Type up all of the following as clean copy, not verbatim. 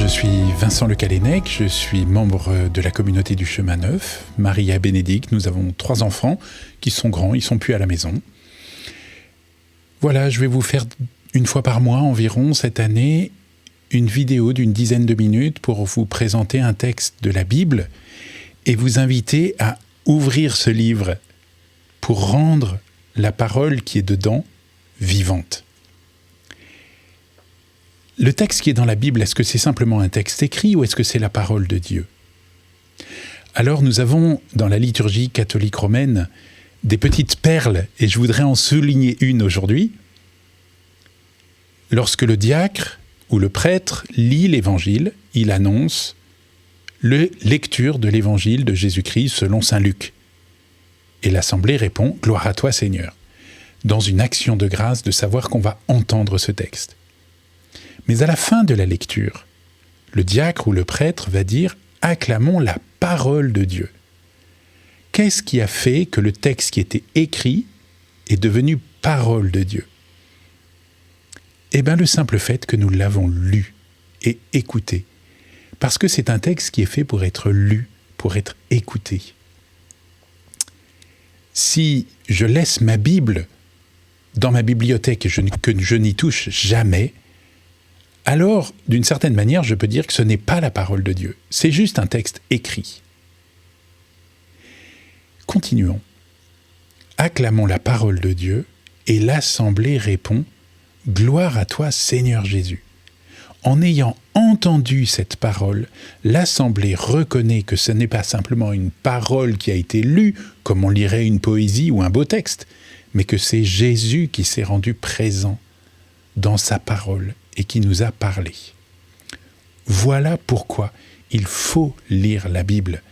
Je suis Vincent Le Callennec, je suis membre de la communauté du Chemin Neuf, Maria Bénédicte. Nous avons 3 enfants qui sont grands, ils sont plus à la maison. Voilà, je vais vous faire une fois par mois environ cette année une vidéo d'une dizaine de minutes pour vous présenter un texte de la Bible et vous inviter à ouvrir ce livre pour rendre la parole qui est dedans vivante. Le texte qui est dans la Bible, est-ce que c'est simplement un texte écrit ou est-ce que c'est la parole de Dieu ? Alors nous avons dans la liturgie catholique romaine des petites perles, et je voudrais en souligner une aujourd'hui. Lorsque le diacre ou le prêtre lit l'évangile, il annonce la lecture de l'évangile de Jésus-Christ selon saint Luc. Et l'assemblée répond « Gloire à toi Seigneur », dans une action de grâce de savoir qu'on va entendre ce texte. Mais à la fin de la lecture, le diacre ou le prêtre va dire « Acclamons la parole de Dieu ». Qu'est-ce qui a fait que le texte qui était écrit est devenu parole de Dieu ? Eh bien, le simple fait que nous l'avons lu et écouté. Parce que c'est un texte qui est fait pour être lu, pour être écouté. Si je laisse ma Bible dans ma bibliothèque et que je n'y touche jamais, alors, d'une certaine manière, je peux dire que ce n'est pas la parole de Dieu. C'est juste un texte écrit. Continuons. Acclamons la parole de Dieu, et l'assemblée répond « Gloire à toi, Seigneur Jésus ». En ayant entendu cette parole, l'assemblée reconnaît que ce n'est pas simplement une parole qui a été lue, comme on lirait une poésie ou un beau texte, mais que c'est Jésus qui s'est rendu présent dans sa parole et qui nous a parlé. Voilà pourquoi il faut lire la Bible.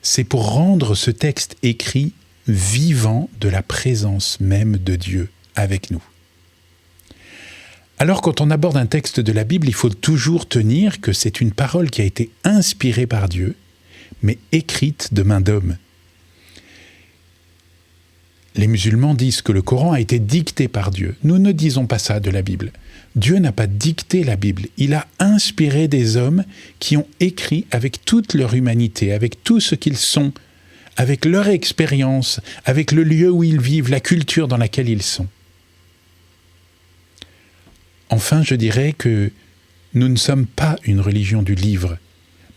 C'est pour rendre ce texte écrit vivant de la présence même de Dieu avec nous. Alors, quand on aborde un texte de la Bible, il faut toujours tenir que c'est une parole qui a été inspirée par Dieu, mais écrite de main d'homme. Les musulmans disent que le Coran a été dicté par Dieu. Nous ne disons pas ça de la Bible. Dieu n'a pas dicté la Bible. Il a inspiré des hommes qui ont écrit avec toute leur humanité, avec tout ce qu'ils sont, avec leur expérience, avec le lieu où ils vivent, la culture dans laquelle ils sont. Enfin, je dirais que nous ne sommes pas une religion du livre.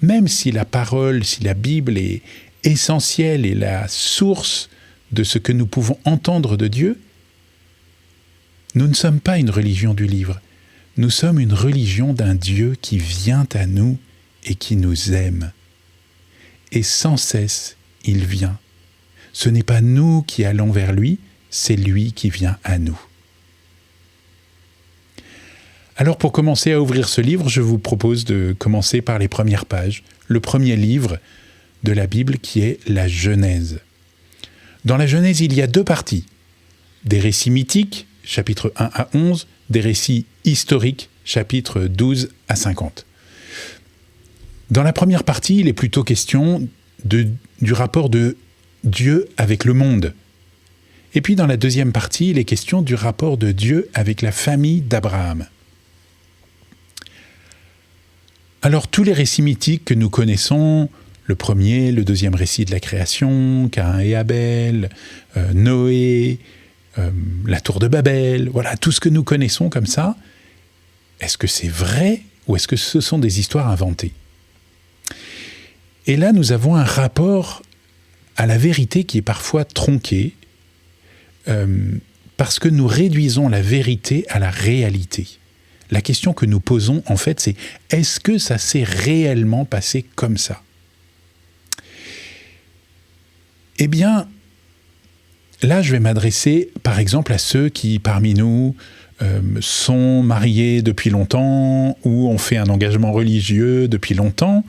Même si la parole, si la Bible est essentielle et la source de ce que nous pouvons entendre de Dieu, nous ne sommes pas une religion du livre. Nous sommes une religion d'un Dieu qui vient à nous et qui nous aime. Et sans cesse, il vient. Ce n'est pas nous qui allons vers lui, c'est lui qui vient à nous. Alors pour commencer à ouvrir ce livre, je vous propose de commencer par les premières pages, le premier livre de la Bible qui est la Genèse. Dans la Genèse, il y a 2 parties. Des récits mythiques, chapitres 1 à 11, des récits historiques, chapitres 12 à 50. Dans la première partie, il est plutôt question du rapport de Dieu avec le monde. Et puis dans la deuxième partie, il est question du rapport de Dieu avec la famille d'Abraham. Alors tous les récits mythiques que nous connaissons, le premier, le deuxième récit de la création, Caïn et Abel, Noé, la tour de Babel, voilà, tout ce que nous connaissons comme ça, est-ce que c'est vrai ou est-ce que ce sont des histoires inventées ? Et là, nous avons un rapport à la vérité qui est parfois tronqué, parce que nous réduisons la vérité à la réalité. La question que nous posons, en fait, c'est « est-ce que ça s'est réellement passé comme ça ?» Eh bien, là, je vais m'adresser, par exemple, à ceux qui, parmi nous, sont mariés depuis longtemps ou ont fait un engagement religieux depuis longtemps.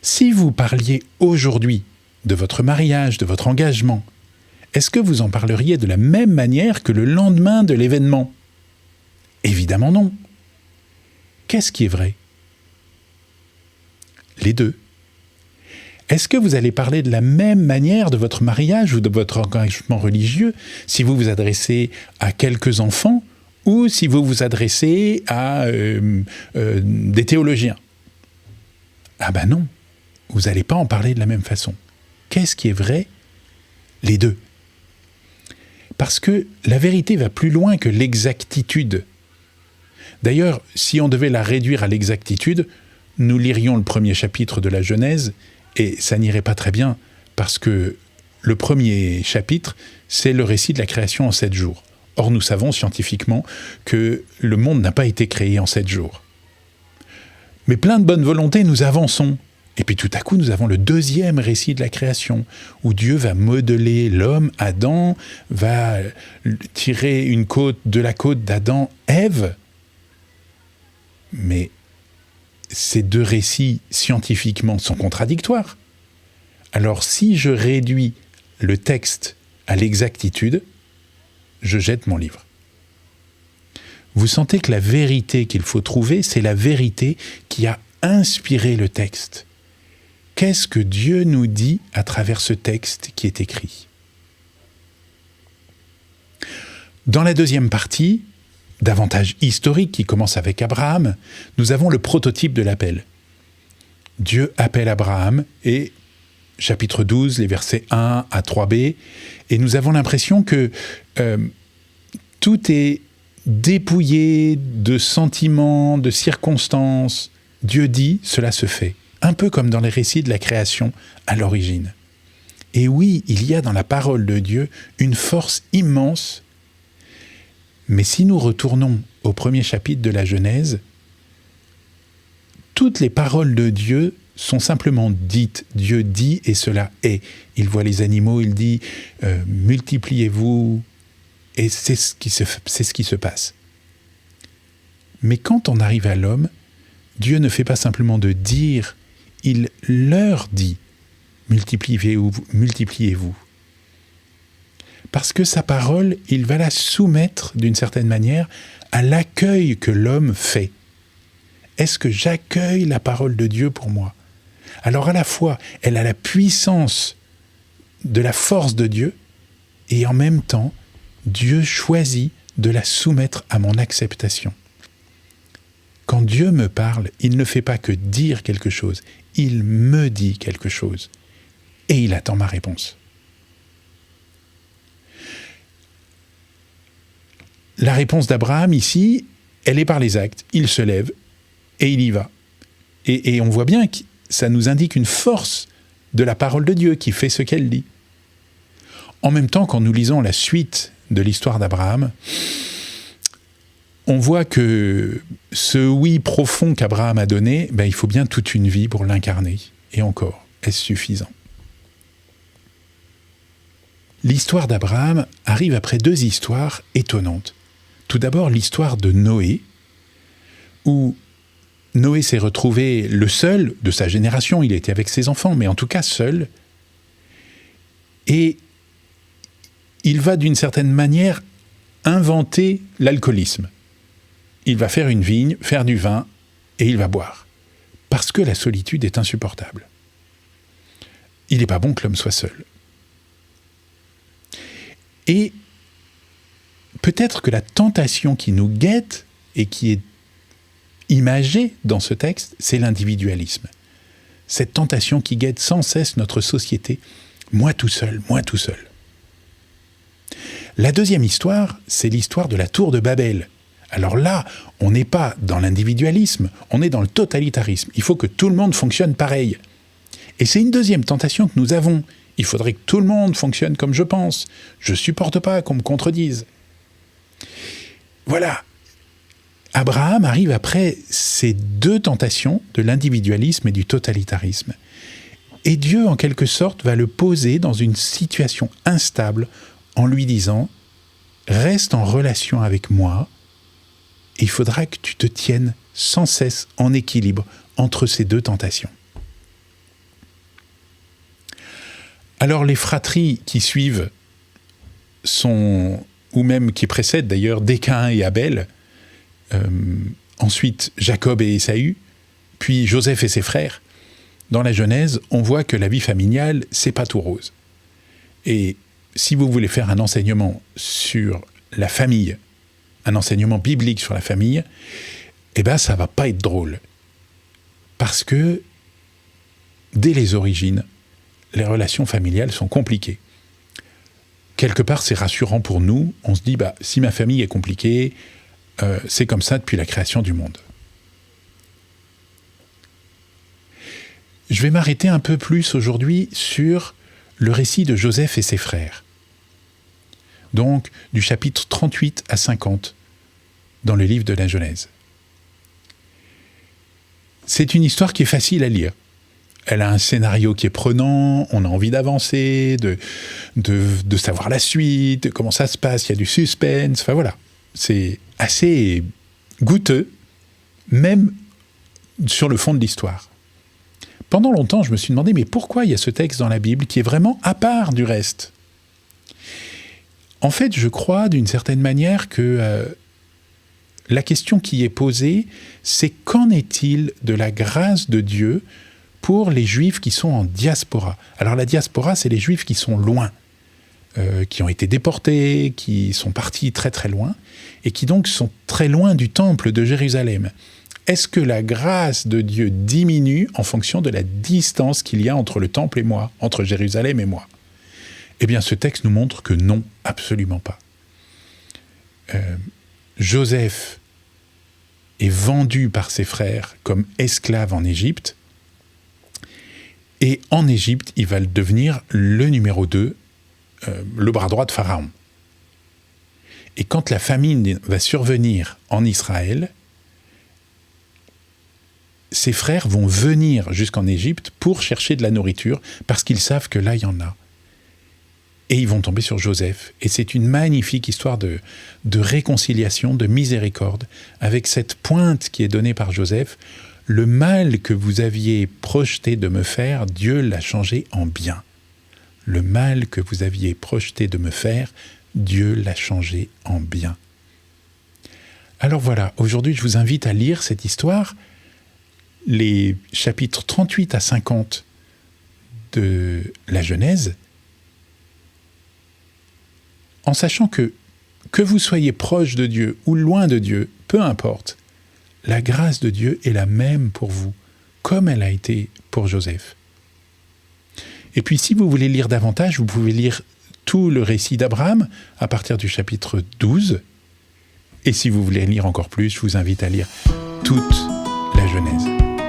Si vous parliez aujourd'hui de votre mariage, de votre engagement, est-ce que vous en parleriez de la même manière que le lendemain de l'événement ? Évidemment non. Qu'est-ce qui est vrai ? Les deux. Est-ce que vous allez parler de la même manière de votre mariage ou de votre engagement religieux si vous vous adressez à quelques enfants ou si vous vous adressez à des théologiens ? Ah ben non, vous n'allez pas en parler de la même façon. Qu'est-ce qui est vrai? Les deux. Parce que la vérité va plus loin que l'exactitude. D'ailleurs, si on devait la réduire à l'exactitude, nous lirions le premier chapitre de la Genèse, et ça n'irait pas très bien, parce que le premier chapitre, c'est le récit de la création en 7 jours. Or, nous savons scientifiquement que le monde n'a pas été créé en 7 jours. Mais plein de bonne volonté, nous avançons. Et puis tout à coup, nous avons le deuxième récit de la création, où Dieu va modeler l'homme, Adam, va tirer une côte de la côte d'Adam, Ève. Mais ces deux récits, scientifiquement, sont contradictoires. Alors si je réduis le texte à l'exactitude, je jette mon livre. Vous sentez que la vérité qu'il faut trouver, c'est la vérité qui a inspiré le texte. Qu'est-ce que Dieu nous dit à travers ce texte qui est écrit? Dans la deuxième partie, davantage historique, qui commence avec Abraham, nous avons le prototype de l'appel. Dieu appelle Abraham, et chapitre 12, les versets 1 à 3b, et nous avons l'impression que tout est dépouillé de sentiments, de circonstances. Dieu dit, cela se fait. Un peu comme dans les récits de la création à l'origine. Et oui, il y a dans la parole de Dieu une force immense. Mais si nous retournons au premier chapitre de la Genèse, toutes les paroles de Dieu sont simplement dites. Dieu dit et cela est. Il voit les animaux, il dit « multipliez-vous » et c'est ce qui se passe. Mais quand on arrive à l'homme, Dieu ne fait pas simplement de dire, il leur dit « multipliez-vous ». Parce que sa parole, il va la soumettre d'une certaine manière à l'accueil que l'homme fait. Est-ce que j'accueille la parole de Dieu pour moi? Alors à la fois, elle a la puissance de la force de Dieu, et en même temps, Dieu choisit de la soumettre à mon acceptation. Quand Dieu me parle, il ne fait pas que dire quelque chose, il me dit quelque chose, et il attend ma réponse. La réponse d'Abraham ici, elle est par les actes. Il se lève et il y va. Et on voit bien que ça nous indique une force de la parole de Dieu qui fait ce qu'elle dit. En même temps, quand nous lisons la suite de l'histoire d'Abraham, on voit que ce oui profond qu'Abraham a donné, il faut bien toute une vie pour l'incarner. Et encore, est-ce suffisant? L'histoire d'Abraham arrive après 2 histoires étonnantes. Tout d'abord, l'histoire de Noé, où Noé s'est retrouvé le seul de sa génération, il était avec ses enfants, mais en tout cas seul, et il va d'une certaine manière inventer l'alcoolisme. Il va faire une vigne, faire du vin, et il va boire, parce que la solitude est insupportable. Il n'est pas bon que l'homme soit seul. Et peut-être que la tentation qui nous guette et qui est imagée dans ce texte, c'est l'individualisme. Cette tentation qui guette sans cesse notre société. Moi tout seul, moi tout seul. La deuxième histoire, c'est l'histoire de la tour de Babel. Alors là, on n'est pas dans l'individualisme, on est dans le totalitarisme. Il faut que tout le monde fonctionne pareil. Et c'est une deuxième tentation que nous avons. Il faudrait que tout le monde fonctionne comme je pense. Je ne supporte pas qu'on me contredise. Voilà. Abraham arrive après ces 2 tentations de l'individualisme et du totalitarisme. Et Dieu, en quelque sorte, va le poser dans une situation instable en lui disant « Reste en relation avec moi, et il faudra que tu te tiennes sans cesse en équilibre entre ces 2 tentations. » Alors les fratries qui suivent sont, ou même qui précèdent d'ailleurs, dès Caïn et Abel, ensuite Jacob et Ésaü, puis Joseph et ses frères. Dans la Genèse, on voit que la vie familiale, c'est pas tout rose. Et si vous voulez faire un enseignement sur la famille, un enseignement biblique sur la famille, ça va pas être drôle. Parce que dès les origines, les relations familiales sont compliquées. Quelque part, c'est rassurant pour nous. On se dit, si ma famille est compliquée, c'est comme ça depuis la création du monde. Je vais m'arrêter un peu plus aujourd'hui sur le récit de Joseph et ses frères. Donc, du chapitre 38 à 50 dans le livre de la Genèse. C'est une histoire qui est facile à lire. Elle a un scénario qui est prenant, on a envie d'avancer, de savoir la suite, de comment ça se passe, il y a du suspense, enfin voilà. C'est assez goûteux, même sur le fond de l'histoire. Pendant longtemps, je me suis demandé, mais pourquoi il y a ce texte dans la Bible qui est vraiment à part du reste ? En fait, je crois d'une certaine manière que la question qui est posée, c'est qu'en est-il de la grâce de Dieu pour les Juifs qui sont en diaspora ? Alors la diaspora, c'est les Juifs qui sont loin, qui ont été déportés, qui sont partis très très loin, et qui donc sont très loin du temple de Jérusalem. Est-ce que la grâce de Dieu diminue en fonction de la distance qu'il y a entre le temple et moi, entre Jérusalem et moi ? Eh bien, ce texte nous montre que non, absolument pas. Joseph est vendu par ses frères comme esclave en Égypte, et en Égypte, il va devenir le numéro 2, le bras droit de Pharaon. Et quand la famine va survenir en Israël, ses frères vont venir jusqu'en Égypte pour chercher de la nourriture, parce qu'ils savent que là, il y en a. Et ils vont tomber sur Joseph. Et c'est une magnifique histoire de réconciliation, de miséricorde, avec cette pointe qui est donnée par Joseph. Le mal que vous aviez projeté de me faire, Dieu l'a changé en bien. Le mal que vous aviez projeté de me faire, Dieu l'a changé en bien. Alors voilà, aujourd'hui je vous invite à lire cette histoire, les chapitres 38 à 50 de la Genèse, en sachant que vous soyez proche de Dieu ou loin de Dieu, peu importe, la grâce de Dieu est la même pour vous, comme elle a été pour Joseph. Et puis si vous voulez lire davantage, vous pouvez lire tout le récit d'Abraham à partir du chapitre 12. Et si vous voulez lire encore plus, je vous invite à lire toute la Genèse.